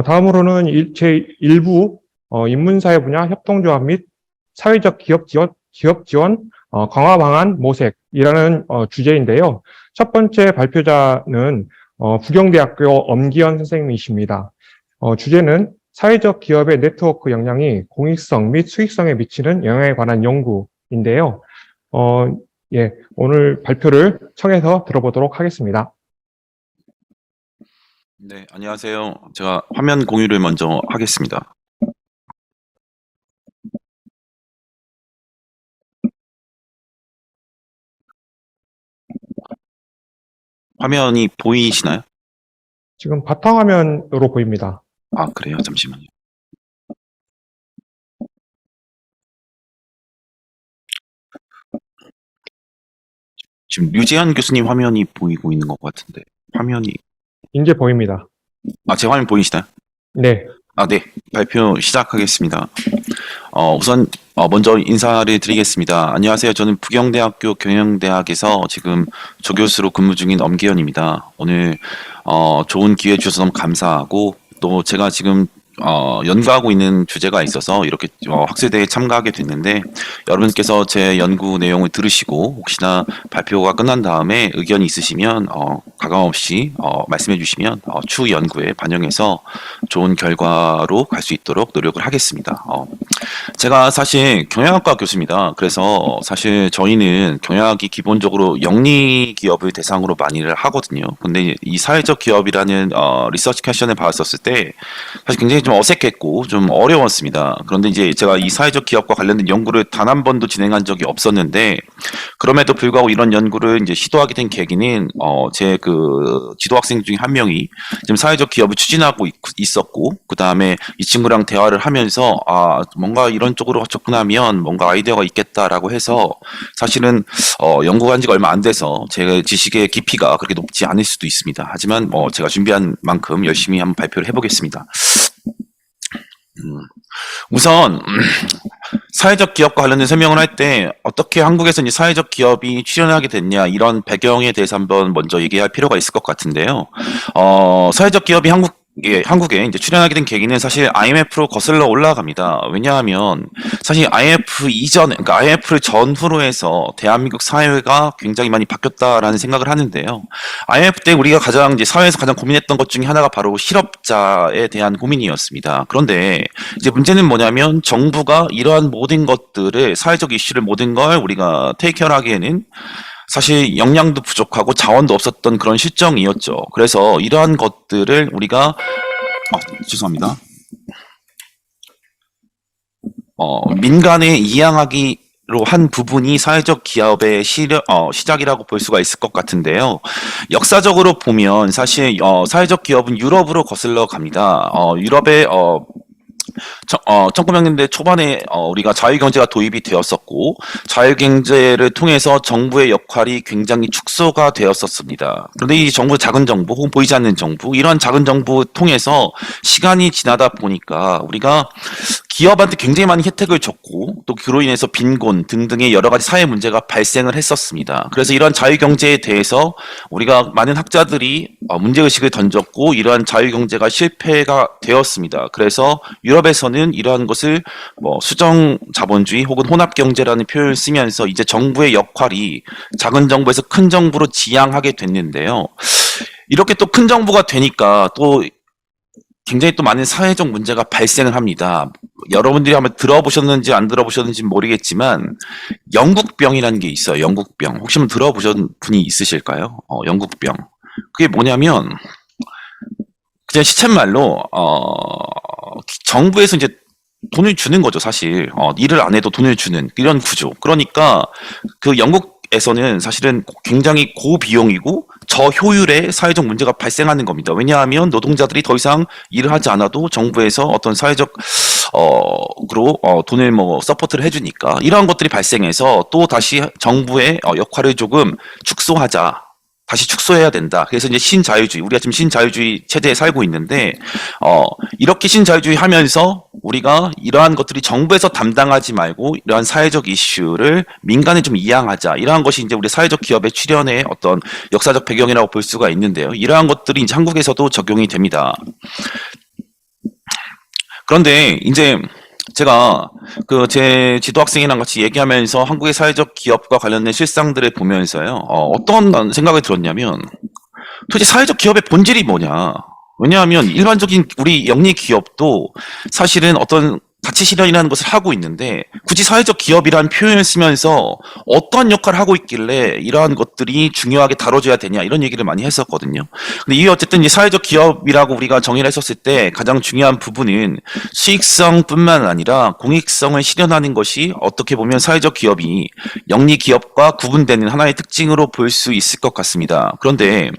다음으로는 제1부 인문사회 분야 협동조합 및 사회적 기업 지원 강화 방안 모색이라는 주제인데요. 첫 번째 발표자는 부경대학교 엄기현 선생님이십니다. 주제는 사회적 기업의 네트워크 영향이 공익성 및 수익성에 미치는 영향에 관한 연구인데요. 오늘 발표를 청해서 들어보도록 하겠습니다. 네, 안녕하세요. 제가 화면 공유를 먼저 하겠습니다. 화면이 보이시나요? 지금 바탕화면으로 보입니다. 아, 그래요? 잠시만요. 지금 류재한 교수님 화면이 보이고 있는 것 같은데 화면이 이제 보입니다. 제 화면 보이시나요? 네. 네. 발표 시작하겠습니다. 우선 먼저 인사를 드리겠습니다. 안녕하세요. 저는 부경대학교 경영대학에서 지금 조교수로 근무 중인 엄기현입니다. 오늘 좋은 기회 주셔서 너무 감사하고, 또 제가 지금 연구하고 있는 주제가 있어서 이렇게 학술대회에 참가하게 됐는데, 여러분께서 제 연구 내용을 들으시고 혹시나 발표가 끝난 다음에 의견이 있으시면 가감없이 말씀해 주시면 추후 연구에 반영해서 좋은 결과로 갈 수 있도록 노력을 하겠습니다. 제가 사실 경영학과 교수입니다. 그래서 사실 저희는 경영학이 기본적으로 영리 기업을 대상으로 많이를 하거든요. 근데 이 사회적 기업이라는 리서치 퀘션을 받았었을 때 사실 굉장히 좀 어색했고 좀 어려웠습니다. 그런데 이제 제가 이 사회적 기업과 관련된 연구를 단 한 번도 진행한 적이 없었는데, 그럼에도 불구하고 이런 연구를 이제 시도하게 된 계기는 제 그 지도 학생 중에 한 명이 지금 사회적 기업을 추진하고 있었고, 그 다음에 이 친구랑 대화를 하면서 뭔가 이런 쪽으로 접근하면 뭔가 아이디어가 있겠다라고 해서, 사실은 연구한 지가 얼마 안 돼서 제 지식의 깊이가 그렇게 높지 않을 수도 있습니다. 하지만 제가 준비한 만큼 열심히 한번 발표를 해보겠습니다. 우선 사회적 기업과 관련된 설명을 할 때 어떻게 한국에서 이제 사회적 기업이 출현하게 됐냐, 이런 배경에 대해서 한번 먼저 얘기할 필요가 있을 것 같은데요. 사회적 기업이 한국에 이제 출현하게 된 계기는 사실 IMF로 거슬러 올라갑니다. 왜냐하면 사실 IMF 이전, 그러니까 IMF를 전후로 해서 대한민국 사회가 굉장히 많이 바뀌었다라는 생각을 하는데요. IMF 때 우리가 이제 사회에서 가장 고민했던 것 중에 하나가 바로 실업자에 대한 고민이었습니다. 그런데 이제 문제는 뭐냐면, 정부가 이러한 모든 것들을, 사회적 이슈를 모든 걸 우리가 테이크케어를 하기에는 사실 역량도 부족하고 자원도 없었던 그런 실정이었죠. 그래서 이러한 것들을 우리가 죄송합니다. 민간에 이양하기로 한 부분이 사회적 기업의 시작이라고 볼 수가 있을 것 같은데요. 역사적으로 보면 사실 사회적 기업은 유럽으로 거슬러 갑니다. 유럽의 1900년대 초반에 우리가 자유경제가 도입이 되었었고, 자유경제를 통해서 정부의 역할이 굉장히 축소가 되었었습니다. 그런데 이 정부, 작은 정부 혹은 보이지 않는 정부, 이러한 작은 정부 통해서 시간이 지나다 보니까 우리가 기업한테 굉장히 많은 혜택을 줬고, 또 그로 인해서 빈곤 등등의 여러 가지 사회 문제가 발생을 했었습니다. 그래서 이러한 자유경제에 대해서 우리가 많은 학자들이 문제의식을 던졌고, 이러한 자유경제가 실패가 되었습니다. 그래서 유럽에서는 이러한 것을 수정 자본주의 혹은 혼합 경제라는 표현을 쓰면서 이제 정부의 역할이 작은 정부에서 큰 정부로 지향하게 됐는데요. 이렇게 또 큰 정부가 되니까 또 굉장히 또 많은 사회적 문제가 발생을 합니다. 여러분들이 한번 들어보셨는지 안 들어보셨는지 모르겠지만, 영국병이라는 게 있어요. 영국병. 혹시 한번 들어보신 분이 있으실까요? 영국병. 그게 뭐냐면, 그냥 시쳇말로 정부에서 이제 돈을 주는 거죠, 사실. 일을 안 해도 돈을 주는 이런 구조. 그러니까 그 영국에서는 사실은 굉장히 고비용이고 저효율의 사회적 문제가 발생하는 겁니다. 왜냐하면 노동자들이 더 이상 일을 하지 않아도 정부에서 어떤 사회적 그로 돈을 서포트를 해주니까, 이러한 것들이 발생해서 또 다시 정부의 역할을 조금 축소하자, 다시 축소해야 된다. 그래서 이제 신자유주의, 우리가 지금 신자유주의 체제에 살고 있는데, 이렇게 신자유주의 하면서 우리가 이러한 것들이 정부에서 담당하지 말고 이러한 사회적 이슈를 민간에 좀 이양하자, 이러한 것이 이제 우리 사회적 기업의 출현의 어떤 역사적 배경이라고 볼 수가 있는데요. 이러한 것들이 이제 한국에서도 적용이 됩니다. 그런데 이제 제가 그 제 지도학생이랑 같이 얘기하면서 한국의 사회적 기업과 관련된 실상들을 보면서요, 어떤 생각이 들었냐면, 도대체 사회적 기업의 본질이 뭐냐? 왜냐하면 일반적인 우리 영리 기업도 사실은 어떤 가치 실현이라는 것을 하고 있는데 굳이 사회적 기업이라는 표현을 쓰면서 어떤 역할을 하고 있길래 이러한 것들이 중요하게 다뤄져야 되냐 이런 얘기를 많이 했었거든요. 근데 이게 어쨌든 이제 사회적 기업이라고 우리가 정의를 했었을 때 가장 중요한 부분은 수익성뿐만 아니라 공익성을 실현하는 것이 어떻게 보면 사회적 기업이 영리 기업과 구분되는 하나의 특징으로 볼 수 있을 것 같습니다. 그런데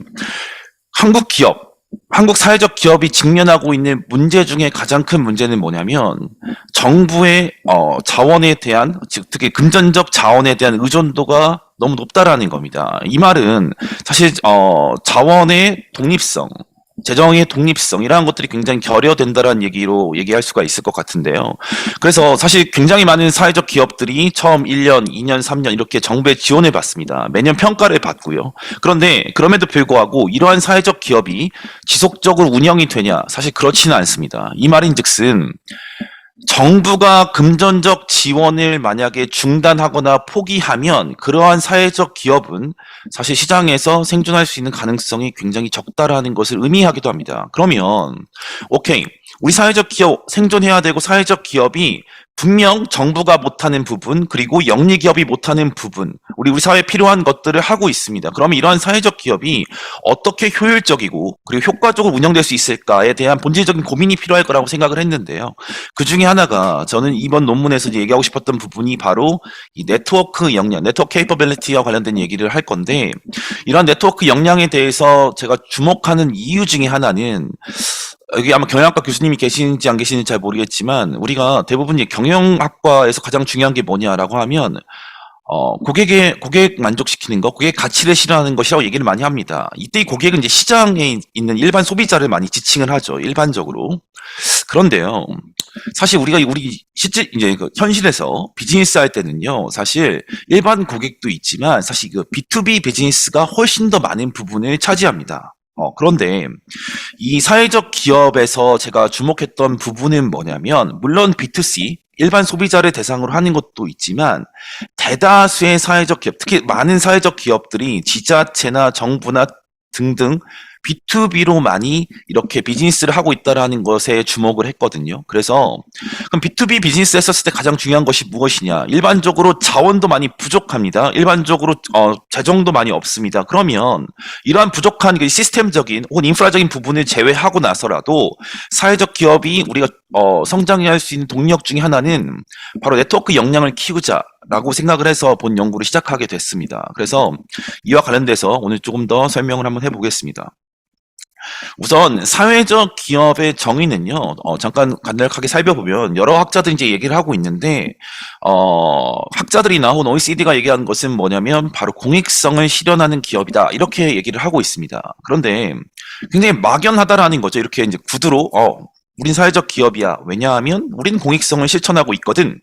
한국 기업, 한국 사회적 기업이 직면하고 있는 문제 중에 가장 큰 문제는 뭐냐면 정부의 자원에 대한, 즉 특히 금전적 자원에 대한 의존도가 너무 높다라는 겁니다. 이 말은 사실 자원의 독립성, 재정의 독립성이라는 것들이 굉장히 결여된다라는 얘기로 얘기할 수가 있을 것 같은데요. 그래서 사실 굉장히 많은 사회적 기업들이 처음 1년, 2년, 3년 이렇게 정부의 지원을 받습니다. 매년 평가를 받고요. 그런데 그럼에도 불구하고 이러한 사회적 기업이 지속적으로 운영이 되냐? 사실 그렇지는 않습니다. 이 말인즉슨 정부가 금전적 지원을 만약에 중단하거나 포기하면 그러한 사회적 기업은 사실 시장에서 생존할 수 있는 가능성이 굉장히 적다라는 것을 의미하기도 합니다. 그러면 오케이, 우리 사회적 기업 생존해야 되고 사회적 기업이 분명 정부가 못하는 부분 그리고 영리 기업이 못하는 부분 우리 사회에 필요한 것들을 하고 있습니다. 그러면 이러한 사회적 기업이 어떻게 효율적이고 그리고 효과적으로 운영될 수 있을까에 대한 본질적인 고민이 필요할 거라고 생각을 했는데요. 그 중에 하나가 저는 이번 논문에서 이제 얘기하고 싶었던 부분이 바로 이 네트워크 역량, 네트워크 케이퍼빌리티와 관련된 얘기를 할 건데, 이러한 네트워크 역량에 대해서 제가 주목하는 이유 중에 하나는 여기 아마 경영학과 교수님이 계시는지 안 계시는지 잘 모르겠지만 우리가 대부분 이제 경영학과에서 가장 중요한 게 뭐냐라고 하면 고객 만족시키는 것, 고객 가치를 실현하는 것이라고 얘기를 많이 합니다. 이때 이 고객은 이제 시장에 있는 일반 소비자를 많이 지칭을 하죠. 일반적으로. 그런데요, 사실 우리 실제 이제 그 현실에서 비즈니스 할 때는요, 사실 일반 고객도 있지만 사실 그 B2B 비즈니스가 훨씬 더 많은 부분을 차지합니다. 그런데 이 사회적 기업에서 제가 주목했던 부분은 뭐냐면, 물론 B2C, 일반 소비자를 대상으로 하는 것도 있지만, 대다수의 사회적 기업, 특히 많은 사회적 기업들이 지자체나 정부나 등등 B2B로 많이 이렇게 비즈니스를 하고 있다라는 것에 주목을 했거든요. 그래서 그럼 B2B 비즈니스 했었을 때 가장 중요한 것이 무엇이냐? 일반적으로 자원도 많이 부족합니다. 일반적으로 재정도 많이 없습니다. 그러면 이러한 부족한 그 시스템적인 혹은 인프라적인 부분을 제외하고 나서라도 사회적 기업이 우리가 성장할 수 있는 동력 중에 하나는 바로 네트워크 역량을 키우자라고 생각을 해서 본 연구를 시작하게 됐습니다. 그래서 이와 관련돼서 오늘 조금 더 설명을 한번 해보겠습니다. 우선 사회적 기업의 정의는요, 잠깐 간략하게 살펴보면 여러 학자들이 이제 얘기를 하고 있는데, 학자들이나 혹은 OECD가 얘기하는 것은 뭐냐면 바로 공익성을 실현하는 기업이다 이렇게 얘기를 하고 있습니다. 그런데 굉장히 막연하다라는 거죠. 이렇게 이제 구두로 우린 사회적 기업이야. 왜냐하면 우린 공익성을 실천하고 있거든.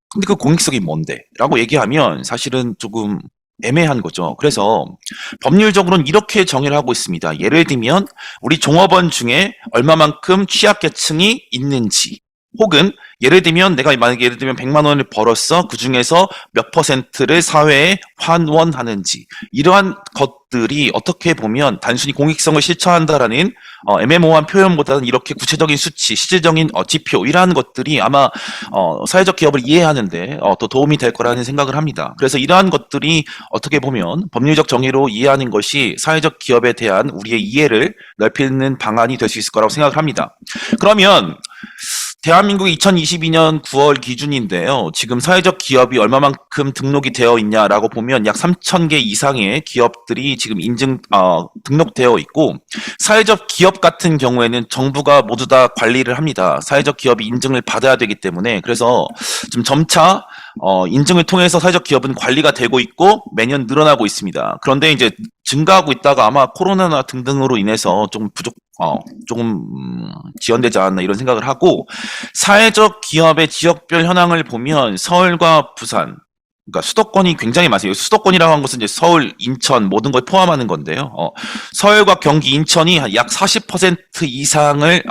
근데 그 공익성이 뭔데? 라고 얘기하면 사실은 조금 애매한 거죠. 그래서 법률적으로는 이렇게 정의를 하고 있습니다. 예를 들면 우리 종업원 중에 얼마만큼 취약계층이 있는지, 혹은 예를 들면 내가 만약에 예를 들면 100만 원을 벌었어. 그 중에서 몇 퍼센트를 사회에 환원하는지, 이러한 것들이 어떻게 보면 단순히 공익성을 실천한다라는 애매모호한 표현보다는 이렇게 구체적인 수치, 실질적인 지표, 이러한 것들이 아마 사회적 기업을 이해하는데 더 도움이 될 거라는 생각을 합니다. 그래서 이러한 것들이 어떻게 보면 법률적 정의로 이해하는 것이 사회적 기업에 대한 우리의 이해를 넓히는 방안이 될 수 있을 거라고 생각을 합니다. 그러면 대한민국 2022년 9월 기준인데요. 지금 사회적 기업이 얼마만큼 등록이 되어 있냐라고 보면 약 3,000개 이상의 기업들이 지금 등록되어 있고, 사회적 기업 같은 경우에는 정부가 모두 다 관리를 합니다. 사회적 기업이 인증을 받아야 되기 때문에. 그래서 좀 점차 인증을 통해서 사회적 기업은 관리가 되고 있고 매년 늘어나고 있습니다. 그런데 이제 증가하고 있다가 아마 코로나나 등등으로 인해서 조금 지연되지 않았나 이런 생각을 하고, 사회적 기업의 지역별 현황을 보면 서울과 부산, 그러니까 수도권이 굉장히 많아요. 수도권이라고 하는 것은 이제 서울, 인천 모든 걸 포함하는 건데요. 서울과 경기, 인천이 약 40% 이상을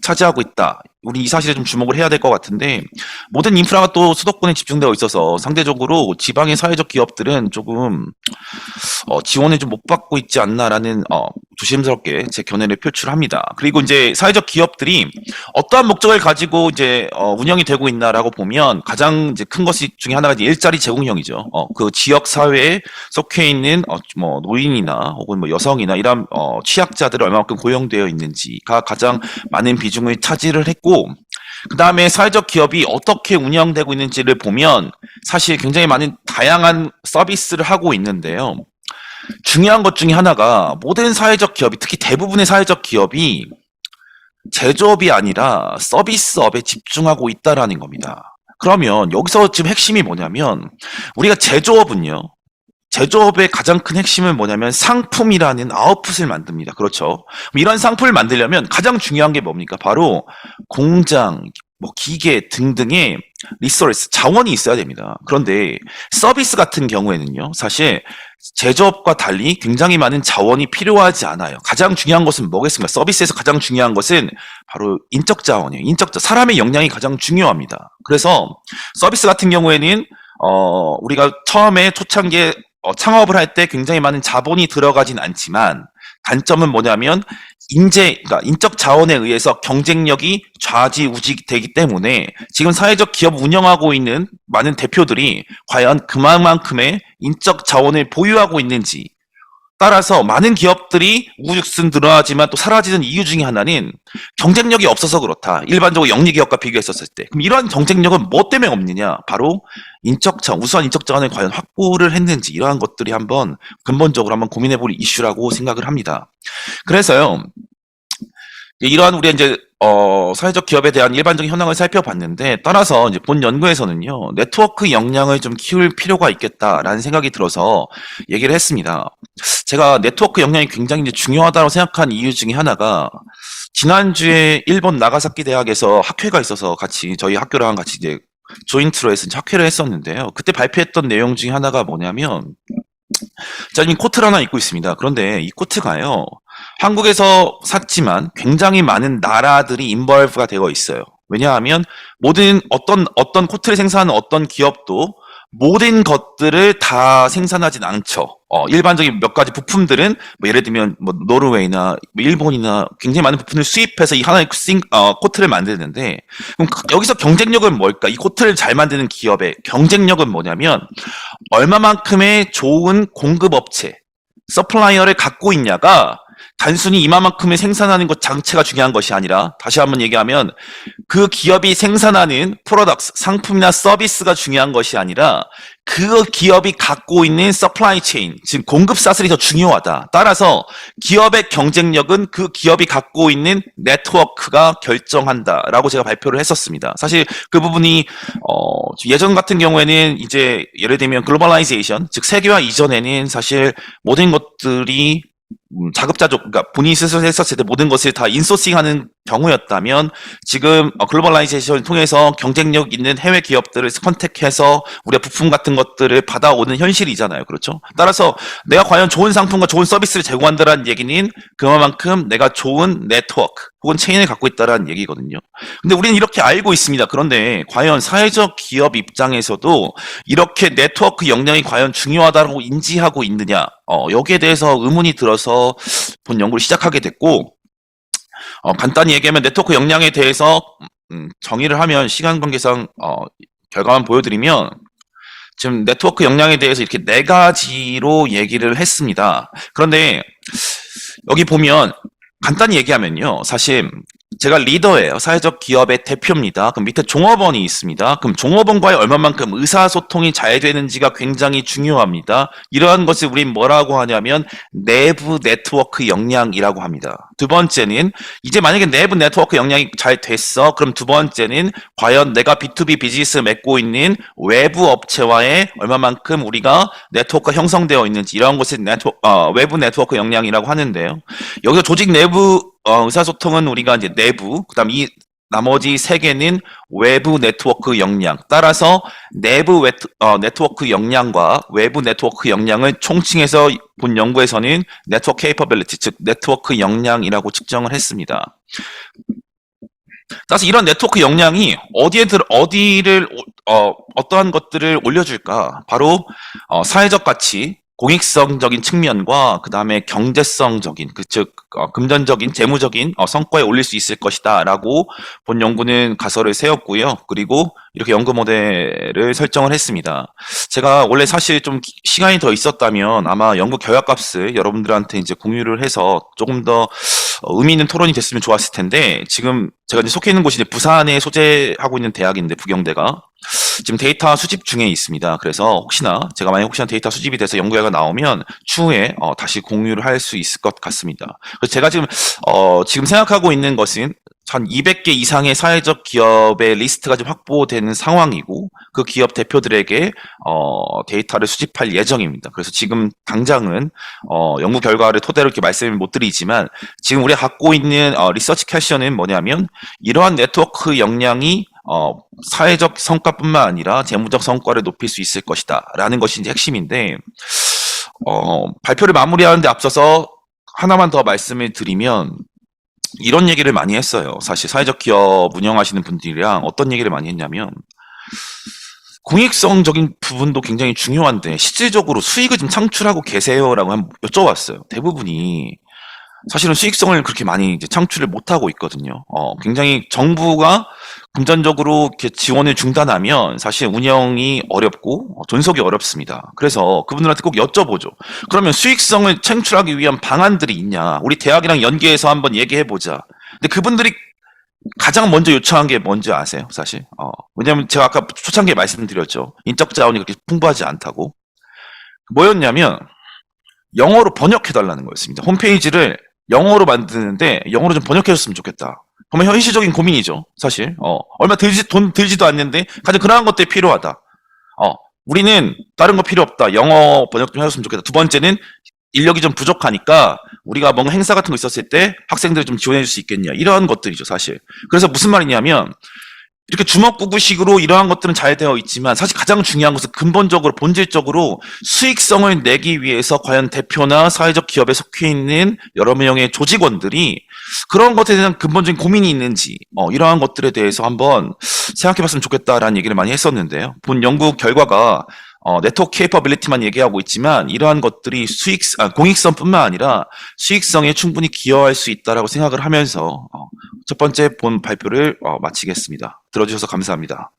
차지하고 있다. 우리 이 사실에 좀 주목을 해야 될 것 같은데 모든 인프라가 또 수도권에 집중되어 있어서 상대적으로 지방의 사회적 기업들은 조금 지원을 좀 못 받고 있지 않나라는 조심스럽게 제 견해를 표출합니다. 그리고 이제 사회적 기업들이 어떠한 목적을 가지고 이제 운영이 되고 있나라고 보면 가장 이제 큰 것이 중에 하나가 이제 일자리 제공형이죠. 그 지역 사회에 속해 있는 뭐 노인이나 혹은 뭐 여성이나 이런 취약자들이 얼마만큼 고용되어 있는지가 가장 많은 비중을 차지를 했고, 그 다음에 사회적 기업이 어떻게 운영되고 있는지를 보면 사실 굉장히 많은 다양한 서비스를 하고 있는데요. 중요한 것 중에 하나가 모든 사회적 기업이, 특히 대부분의 사회적 기업이 제조업이 아니라 서비스업에 집중하고 있다라는 겁니다. 그러면 여기서 지금 핵심이 뭐냐면 우리가 제조업은요. 제조업의 가장 큰 핵심은 뭐냐면 상품이라는 아웃풋을 만듭니다. 그렇죠? 이런 상품을 만들려면 가장 중요한 게 뭡니까? 바로 공장, 뭐 기계 등등의 리소스, 자원이 있어야 됩니다. 그런데 서비스 같은 경우에는요. 사실 제조업과 달리 굉장히 많은 자원이 필요하지 않아요. 가장 중요한 것은 뭐겠습니까? 서비스에서 가장 중요한 것은 바로 인적 자원이에요. 사람의 역량이 가장 중요합니다. 그래서 서비스 같은 경우에는 우리가 처음에 초창기에 창업을 할 때 굉장히 많은 자본이 들어가진 않지만 단점은 뭐냐면 그러니까 인적 자원에 의해서 경쟁력이 좌지우지되기 때문에 지금 사회적 기업 운영하고 있는 많은 대표들이 과연 그만큼의 인적 자원을 보유하고 있는지, 따라서 많은 기업들이 우후죽순 늘어나지만 또 사라지는 이유 중에 하나는 경쟁력이 없어서 그렇다. 일반적으로 영리 기업과 비교했었을 때. 그럼 이러한 경쟁력은 뭐 때문에 없느냐? 바로 우수한 인적 자원을 과연 확보를 했는지, 이러한 것들이 한번 근본적으로 한번 고민해 볼 이슈라고 생각을 합니다. 그래서요. 이러한 우리 이제 사회적 기업에 대한 일반적인 현황을 살펴봤는데, 따라서 이제 본 연구에서는요, 네트워크 역량을 좀 키울 필요가 있겠다라는 생각이 들어서 얘기를 했습니다. 제가 네트워크 역량이 굉장히 이제 중요하다고 생각한 이유 중에 하나가, 지난주에 일본 나가사키 대학에서 학회가 있어서 같이 저희 학교랑 같이 이제 조인트로 해서 학회를 했었는데요. 그때 발표했던 내용 중에 하나가 뭐냐면, 자, 지금 코트를 하나 입고 있습니다. 그런데 이 코트가요, 한국에서 샀지만 굉장히 많은 나라들이 인벌브가 되어 있어요. 왜냐하면 어떤 코트를 생산하는 어떤 기업도 모든 것들을 다 생산하진 않죠. 일반적인 몇 가지 부품들은 뭐 예를 들면 뭐 노르웨이나 뭐 일본이나 굉장히 많은 부품을 수입해서 이 하나의 코트를 만드는데, 그럼 여기서 경쟁력은 뭘까? 이 코트를 잘 만드는 기업의 경쟁력은 뭐냐면 얼마만큼의 좋은 공급업체, 서플라이어를 갖고 있냐가 단순히 이만큼을 생산하는 것 자체가 중요한 것이 아니라, 다시 한번 얘기하면 그 기업이 생산하는 프로덕트, 상품이나 서비스가 중요한 것이 아니라 그 기업이 갖고 있는 서플라이 체인, 즉 공급 사슬이 더 중요하다. 따라서 기업의 경쟁력은 그 기업이 갖고 있는 네트워크가 결정한다라고 제가 발표를 했었습니다. 사실 그 부분이 예전 같은 경우에는 이제 예를 들면 글로벌라이제이션, 즉 세계화 이전에는 사실 모든 것들이 자급자족, 그러니까 본인이 스스로 했었을 때 모든 것을 다 인소싱하는 경우였다면, 지금 글로벌라이제이션을 통해서 경쟁력 있는 해외 기업들을 컨택해서 우리가 부품 같은 것들을 받아오는 현실이잖아요. 그렇죠? 따라서 내가 과연 좋은 상품과 좋은 서비스를 제공한다는 얘기는 그만큼 내가 좋은 네트워크 혹은 체인을 갖고 있다는 얘기거든요. 근데 우리는 이렇게 알고 있습니다. 그런데 과연 사회적 기업 입장에서도 이렇게 네트워크 역량이 과연 중요하다고 인지하고 있느냐, 여기에 대해서 의문이 들어서 본 연구를 시작하게 됐고, 간단히 얘기하면 네트워크 역량에 대해서 정의를 하면, 시간 관계상 결과만 보여드리면, 지금 네트워크 역량에 대해서 이렇게 4가지로 얘기를 했습니다. 그런데 여기 보면 간단히 얘기하면요, 사실 제가 리더예요. 사회적 기업의 대표입니다. 그럼 밑에 종업원이 있습니다. 그럼 종업원과의 얼마만큼 의사소통이 잘 되는지가 굉장히 중요합니다. 이러한 것을 우린 뭐라고 하냐면 내부 네트워크 역량이라고 합니다. 두 번째는 이제 만약에 내부 네트워크 역량이 잘 됐어. 그럼 두 번째는 과연 내가 B2B 비즈니스 맺고 있는 외부 업체와의 얼마만큼 우리가 네트워크가 형성되어 있는지, 이러한 것을 외부 네트워크 역량이라고 하는데요. 여기서 조직 내부 의사소통은 우리가 이제 내부, 그다음 이 나머지 3개는 외부 네트워크 역량. 따라서 내부 네트워크 역량과 외부 네트워크 역량을 총칭해서 본 연구에서는 네트워크 케이퍼빌리티, 즉 네트워크 역량이라고 측정을 했습니다. 따라서 이런 네트워크 역량이 어떠한 것들을 올려줄까? 바로 사회적 가치, 공익성적인 측면과 그 다음에 경제성적인, 즉 금전적인, 재무적인 성과에 올릴 수 있을 것이다라고 본 연구는 가설을 세웠고요. 그리고 이렇게 연구 모델을 설정을 했습니다. 제가 원래 사실 좀 시간이 더 있었다면 아마 연구 결과값을 여러분들한테 이제 공유를 해서 조금 더 의미 있는 토론이 됐으면 좋았을 텐데, 지금 제가 이제 속해 있는 곳이 이제 부산에 소재하고 있는 대학인데, 부경대가 지금 데이터 수집 중에 있습니다. 그래서 혹시나 데이터 수집이 돼서 연구 결과 나오면 추후에 다시 공유를 할 수 있을 것 같습니다. 그래서 제가 지금 생각하고 있는 것은 한 200개 이상의 사회적 기업의 리스트가 좀 확보되는 상황이고, 그 기업 대표들에게 데이터를 수집할 예정입니다. 그래서 지금 당장은 연구 결과를 토대로 이렇게 말씀을 못 드리지만, 지금 우리가 갖고 있는 리서치 캐셔는 뭐냐면, 이러한 네트워크 역량이 사회적 성과뿐만 아니라 재무적 성과를 높일 수 있을 것이다 라는 것이 이제 핵심인데, 발표를 마무리하는데 앞서서 하나만 더 말씀을 드리면, 이런 얘기를 많이 했어요. 사실 사회적 기업 운영하시는 분들이랑 어떤 얘기를 많이 했냐면, 공익성적인 부분도 굉장히 중요한데 실질적으로 수익을 좀 창출하고 계세요라고 한번 여쭤봤어요. 대부분이 사실은 수익성을 그렇게 많이 이제 창출을 못하고 있거든요. 굉장히 정부가 금전적으로 이렇게 지원을 중단하면 사실 운영이 어렵고 존속이 어렵습니다. 그래서 그분들한테 꼭 여쭤보죠. 그러면 수익성을 창출하기 위한 방안들이 있냐? 우리 대학이랑 연계해서 한번 얘기해보자. 근데 그분들이 가장 먼저 요청한 게 뭔지 아세요? 사실. 왜냐면 제가 아까 초창기에 말씀드렸죠. 인적 자원이 그렇게 풍부하지 않다고. 뭐였냐면 영어로 번역해달라는 거였습니다. 홈페이지를 영어로 만드는데 영어로 좀 번역해줬으면 좋겠다. 그러면 현실적인 고민이죠, 사실. 돈 들지도 않는데 가장 그러한 것들이 필요하다. 우리는 다른 거 필요 없다. 영어 번역 좀 해줬으면 좋겠다. 두 번째는 인력이 좀 부족하니까 우리가 뭔가 행사 같은 거 있었을 때 학생들을 좀 지원해 줄 수 있겠냐. 이러한 것들이죠, 사실. 그래서 무슨 말이냐면, 이렇게 주먹구구식으로 이러한 것들은 잘 되어 있지만 사실 가장 중요한 것은 근본적으로 본질적으로 수익성을 내기 위해서 과연 대표나 사회적 기업에 속해 있는 여러 명의 조직원들이 그런 것에 대한 근본적인 고민이 있는지 이러한 것들에 대해서 한번 생각해 봤으면 좋겠다라는 얘기를 많이 했었는데요. 본 연구 결과가 네트워크 케이퍼빌리티만 얘기하고 있지만 이러한 것들이 공익성뿐만 아니라 수익성에 충분히 기여할 수 있다라고 생각을 하면서 첫 번째 본 발표를 마치겠습니다. 들어주셔서 감사합니다.